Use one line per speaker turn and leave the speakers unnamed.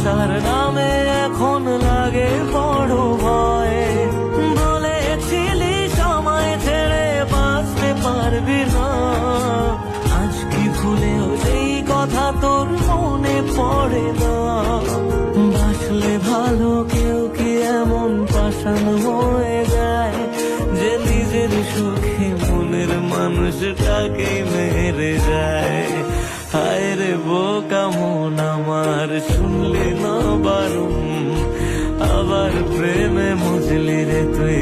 ভালোবাসার নামে এখন লাগে বড় ভয়। বলেছিলি সময় ছেড়ে বাঁচতে পারবি না, আজ কি ভুলেও সেই কথা তোর মনে পড়ে না? বাসলে ভালো কেউ কি এমন পাষাণ হয়ে যায় যে নিজের সুখে মনের মানুষটাকে মেরে যায়? হায় রে বোকা মন আমার, শুনলি না বারণ, আবার প্রেমে মজলি রে তুই।